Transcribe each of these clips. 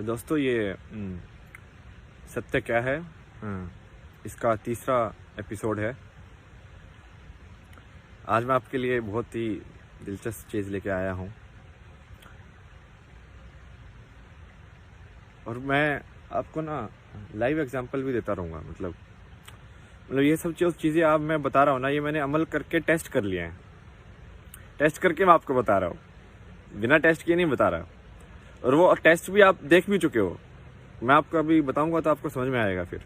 तो दोस्तों ये सत्य क्या है, इसका तीसरा एपिसोड है। आज मैं आपके लिए बहुत ही दिलचस्प चीज़ लेके आया हूँ और मैं आपको ना लाइव एग्जांपल भी देता रहूँगा। मतलब ये सब चीज़ें आप मैं बता रहा हूँ ना, ये मैंने अमल करके टेस्ट कर लिए हैं। टेस्ट करके मैं आपको बता रहा हूँ, बिना टेस्ट किए नहीं बता रहा। और वो टेस्ट भी आप देख भी चुके हो। मैं आपको अभी बताऊंगा तो आपको समझ में आएगा फिर।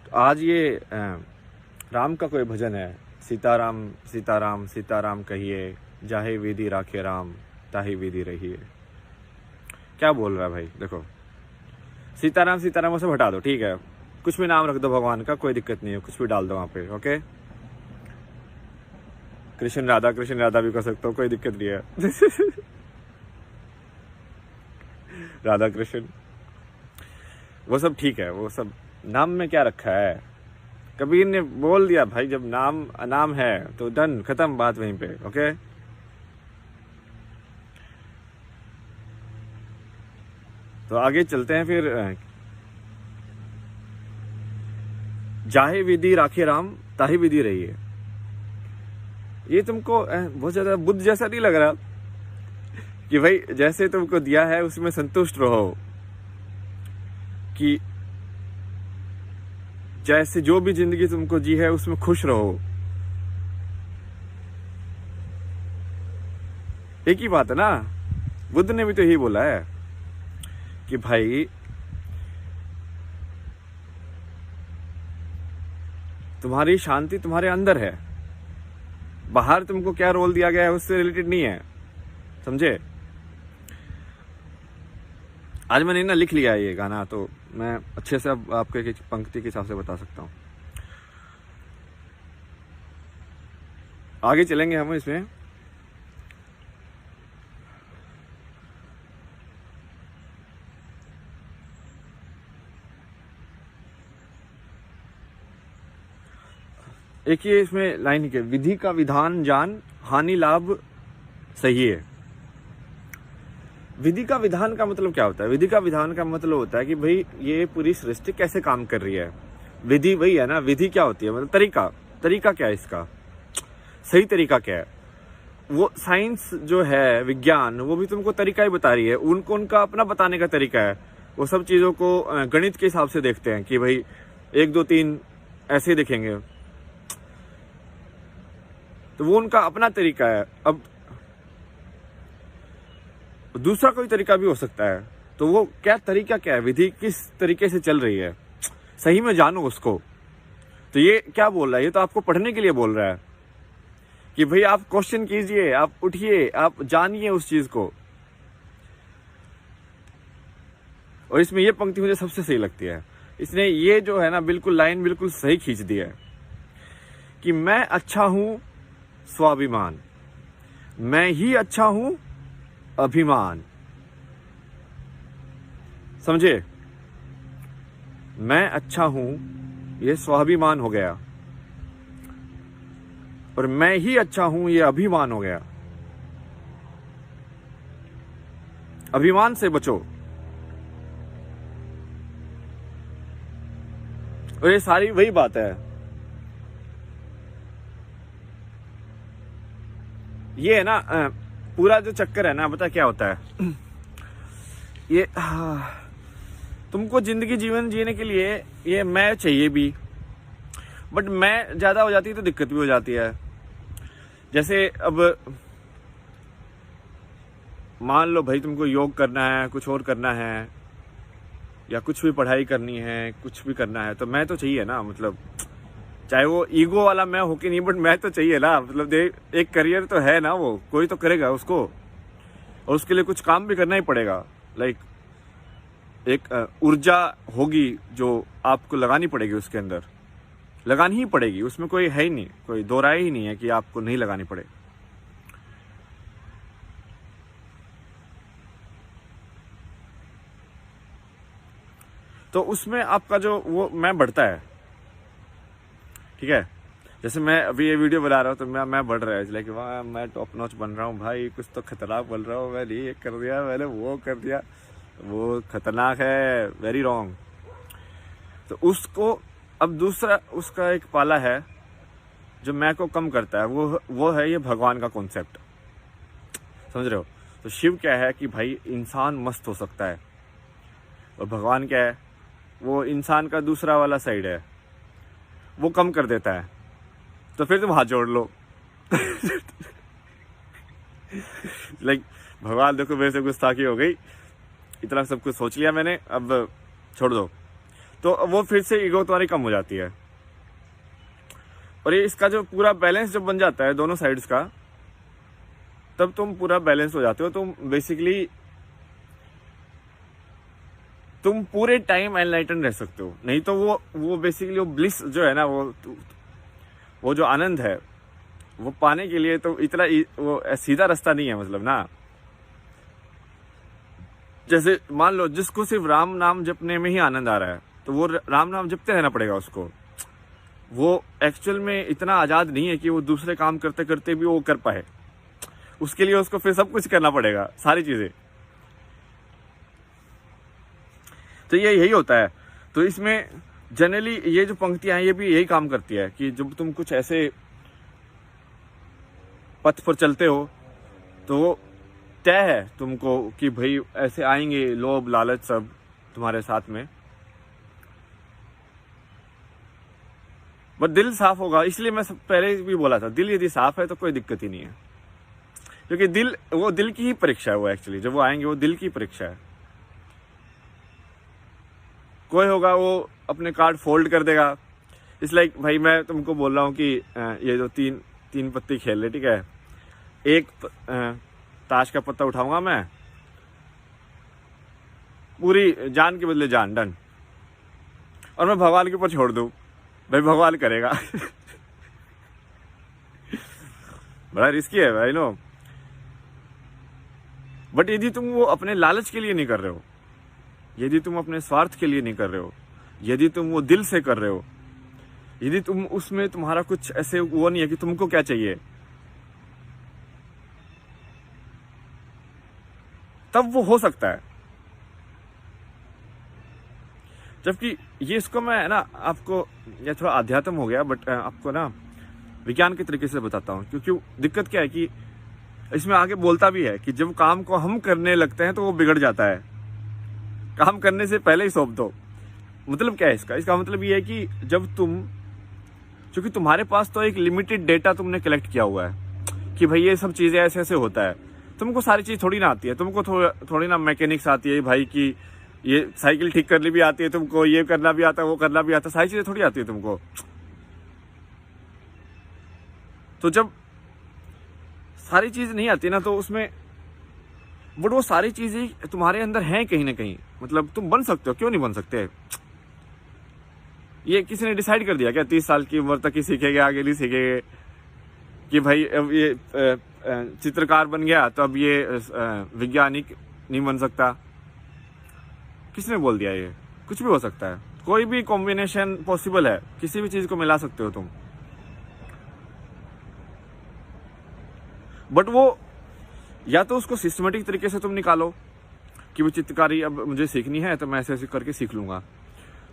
तो आज ये राम का कोई भजन है, सीताराम सीताराम सीताराम कहिए, जाहे विधि राखे राम ताहि विधि रहिए। क्या बोल रहा है भाई? देखो, सीताराम सीताराम उसे हटा दो, ठीक है, कुछ भी नाम रख दो भगवान का, कोई दिक्कत नहीं है, कुछ भी डाल दो वहां पे, ओके। कृष्ण राधा भी कर सकते हो, कोई दिक्कत नहीं है। राधा कृष्ण वो सब ठीक है, वो सब नाम में क्या रखा है। कबीर ने बोल दिया भाई, जब नाम अनाम है तो डन, खत्म बात वहीं पे, ओके। तो आगे चलते हैं फिर। जाहे विधि राखे राम ताहि विधि रहिए। ये तुमको बहुत ज्यादा बुद्ध जैसा नहीं लग रहा कि भाई जैसे तुमको दिया है उसमें संतुष्ट रहो, कि जैसे जो भी जिंदगी तुमको जी है उसमें खुश रहो। एक ही बात है ना, बुद्ध ने भी तो यही बोला है कि भाई तुम्हारी शांति तुम्हारे अंदर है, बाहर तुमको क्या रोल दिया गया है उससे रिलेटेड नहीं है, समझे। आज मैंने ना लिख लिया है ये गाना, तो मैं अच्छे से अब आपको एक पंक्ति के हिसाब से बता सकता हूँ। आगे चलेंगे हम इसमें। एक ये इसमें लाइन के, विधि का विधान जान हानि लाभ सही है। विधि का विधान का मतलब क्या होता है? विधि का विधान का मतलब होता है कि भाई ये पूरी सृष्टि कैसे काम कर रही है। विधि वही है ना, विधि क्या होती है, मतलब तरीका क्या है इसका, सही तरीका क्या है। वो साइंस जो है, विज्ञान, वो भी तुमको तरीका ही बता रही है, उनको उनका अपना बताने का तरीका है। वो सब चीजों को गणित के हिसाब से देखते हैं कि भाई 1 2 3 ऐसे देखेंगे, तो वो उनका अपना तरीका है। अब दूसरा कोई तरीका भी हो सकता है, तो वो क्या तरीका क्या है, विधि किस तरीके से चल रही है, सही में जानो उसको। तो ये क्या बोल रहा है, ये तो आपको पढ़ने के लिए बोल रहा है कि भाई आप क्वेश्चन कीजिए, आप उठिए, आप जानिए उस चीज को। और इसमें ये पंक्ति मुझे सबसे सही लगती है। इसने ये जो है ना, बिल्कुल लाइन बिल्कुल सही खींच दी है कि मैं अच्छा हूं स्वाभिमान, मैं ही अच्छा हूं अभिमान। समझे, मैं अच्छा हूं ये स्वाभिमान हो गया, और मैं ही अच्छा हूं ये अभिमान हो गया। अभिमान से बचो। और ये सारी वही बात है, ये है ना पूरा जो चक्कर है ना, पता क्या होता है ये तुमको जिंदगी जीवन जीने के लिए ये मैं चाहिए भी, बट मैं ज्यादा हो जाती है तो दिक्कत भी हो जाती है। जैसे अब मान लो भाई तुमको योग करना है, कुछ और करना है, या कुछ भी पढ़ाई करनी है, कुछ भी करना है, तो मैं तो चाहिए ना। मतलब चाहे वो ईगो वाला मैं हो कि नहीं, बट मैं तो चाहिए ना। मतलब एक करियर तो है ना, वो कोई तो करेगा उसको, और उसके लिए कुछ काम भी करना ही पड़ेगा। लाइक एक ऊर्जा होगी जो आपको लगानी पड़ेगी, उसके अंदर लगानी ही पड़ेगी, उसमें कोई है ही नहीं, कोई दो राय ही नहीं है कि आपको नहीं लगानी पड़े। तो उसमें आपका जो वो मैं बढ़ता है, ठीक है। जैसे मैं अभी ये वीडियो बना रहा हूँ तो मैं बढ़ रहा है, लाइक वाह मैं टॉप नॉच बन रहा हूँ भाई, कुछ तो खतरनाक बन रहा हूँ, मैंने ये कर दिया, मैंने वो कर दिया, वो खतरनाक है, वेरी रॉन्ग। तो उसको अब दूसरा उसका एक पाला है जो मैं को कम करता है, वो है ये भगवान का कॉन्सेप्ट, समझ रहे हो। तो शिव क्या है कि भाई इंसान मस्त हो सकता है, और भगवान क्या है, वो इंसान का दूसरा वाला साइड है, वो कम कर देता है। तो फिर तुम हाथ जोड़ लो लाइक भगवान देखो मेरे से गुस्ताखी हो गई, इतना सब कुछ सोच लिया मैंने, अब छोड़ दो। तो वो फिर से ईगो तुम्हारी कम हो जाती है, और ये इसका जो पूरा बैलेंस जब बन जाता है दोनों साइड्स का, तब तुम पूरा बैलेंस हो जाते हो। तुम बेसिकली तुम पूरे टाइम एनलाइटन रह सकते हो। नहीं तो वो बेसिकली वो ब्लिस जो है ना, वो जो आनंद है वो पाने के लिए तो इतना वो सीधा रास्ता नहीं है, मतलब ना। जैसे मान लो जिसको सिर्फ राम नाम जपने में ही आनंद आ रहा है, तो वो राम नाम जपते रहना पड़ेगा उसको। वो एक्चुअल में इतना आजाद नहीं है कि वो दूसरे काम करते करते भी वो कर पाए, उसके लिए उसको फिर सब कुछ करना पड़ेगा, सारी चीजें। तो ये यही होता है। तो इसमें जनरली ये जो पंक्तियां हैं ये भी यही काम करती है कि जब तुम कुछ ऐसे पथ पर चलते हो तो तय है तुमको कि भाई ऐसे आएंगे लोभ लालच सब तुम्हारे साथ में, बट दिल साफ होगा। इसलिए मैं पहले भी बोला था, दिल यदि साफ है तो कोई दिक्कत ही नहीं है, क्योंकि वो दिल की ही परीक्षा है। वो एक्चुअली जब वो आएंगे वो दिल की परीक्षा है। कोई होगा वो अपने कार्ड फोल्ड कर देगा, इस लाइक भाई मैं तुमको बोल रहा हूँ कि ये जो तीन पत्ती खेल रहे, ठीक है, एक ताश का पत्ता उठाऊंगा मैं, पूरी जान के बदले जान, डन, और मैं भगवान के ऊपर छोड़ दूं, भाई भगवान करेगा बड़ा रिस्की है भाई, नो। बट यदि तुम वो अपने लालच के लिए नहीं कर रहे हो, यदि तुम अपने स्वार्थ के लिए नहीं कर रहे हो, यदि तुम वो दिल से कर रहे हो, यदि तुम उसमें तुम्हारा कुछ ऐसे वो नहीं है कि तुमको क्या चाहिए, तब वो हो सकता है। जबकि ये इसको मैं ना आपको, ये थोड़ा अध्यात्म हो गया, बट आपको ना विज्ञान के तरीके से बताता हूँ। क्योंकि दिक्कत क्या है कि इसमें आगे बोलता भी है कि जब काम को हम करने लगते हैं तो वो बिगड़ जाता है, काम करने से पहले ही सौंप दो। मतलब क्या है इसका मतलब ये है कि जब तुम, क्योंकि तुम्हारे पास तो एक लिमिटेड डेटा तुमने कलेक्ट किया हुआ है कि भाई ये सब चीजें ऐसे ऐसे होता है, तुमको सारी चीज थोड़ी ना आती है, तुमको थोड़ी ना मैकेनिक्स आती है भाई की ये साइकिल ठीक करनी भी आती है तुमको, ये करना भी आता है, वो करना भी आता है, सारी चीजें थोड़ी आती है तुमको। तो जब सारी चीज नहीं आती ना, तो उसमें बट वो सारी चीजें तुम्हारे अंदर हैं कहीं ना कहीं, मतलब तुम बन सकते हो, क्यों नहीं बन सकते। ये किसी ने डिसाइड कर दिया क्या 30 साल की उम्र तक ही सीखेंगे, आगे नहीं सीखेंगे, कि भाई अब ये चित्रकार बन गया तो अब ये वैज्ञानिक नहीं बन सकता। किसने बोल दिया? ये कुछ भी हो सकता है, कोई भी कॉम्बिनेशन पॉसिबल है, किसी भी चीज को मिला सकते हो तुम। बट वो या तो उसको सिस्टमेटिक तरीके से तुम निकालो कि वो चित्रकारी अब मुझे सीखनी है तो मैं ऐसे ऐसे करके सीख लूंगा,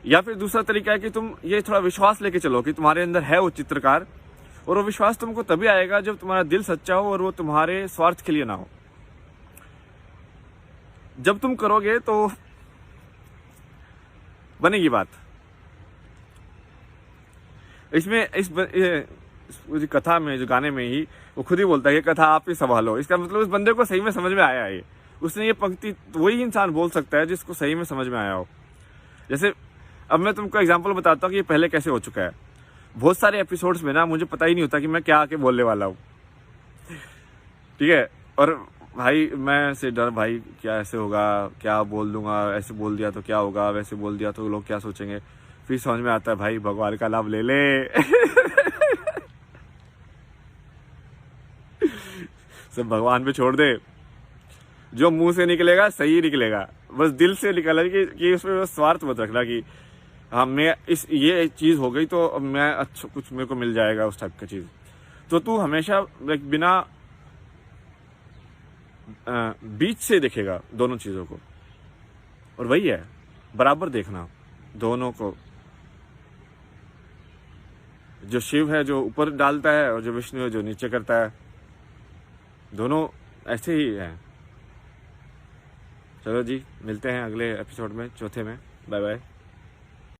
या फिर दूसरा तरीका है कि तुम ये थोड़ा विश्वास लेके चलो कि तुम्हारे अंदर है वो चित्रकार, और वो विश्वास तुमको तभी आएगा जब तुम्हारा दिल सच्चा हो और वो तुम्हारे स्वार्थ के लिए ना हो। जब तुम करोगे तो बनेगी बात। इसमें इस कथा में, जो गाने में ही वो खुद ही बोलता है कि कथा आप ही संभालो। इसका मतलब उस बंदे को सही में समझ में आया है, उसने ये पंक्ति, वही इंसान बोल सकता है जिसको सही में समझ में आया हो। जैसे अब मैं तुमको एग्जांपल बताता हूँ कि ये पहले कैसे हो चुका है। बहुत सारे एपिसोड्स में ना मुझे पता ही नहीं होता कि मैं क्या आके बोलने वाला हूँ, ठीक है। और भाई मैं से डर, भाई क्या ऐसे होगा, क्या बोल दूंगा, ऐसे बोल दिया तो क्या होगा, वैसे बोल दिया तो लोग क्या सोचेंगे। फिर समझ में आता है भाई भगवान का नाम ले ले सब भगवान पे छोड़ दे, जो मुंह से निकलेगा सही निकलेगा, बस दिल से निकला कि उसमें बस स्वार्थ मत रखना कि हाँ मैं इस ये चीज हो गई तो अब मैं अच्छा कुछ मेरे को मिल जाएगा उस टाइप का चीज। तो तू हमेशा लाइक बिना बीच से देखेगा दोनों चीजों को, और वही है बराबर देखना दोनों को। जो शिव है जो ऊपर डालता है और जो विष्णु है जो नीचे करता है, दोनों ऐसे ही हैं। चलो जी, मिलते हैं अगले एपिसोड में, चौथे में। Bye bye.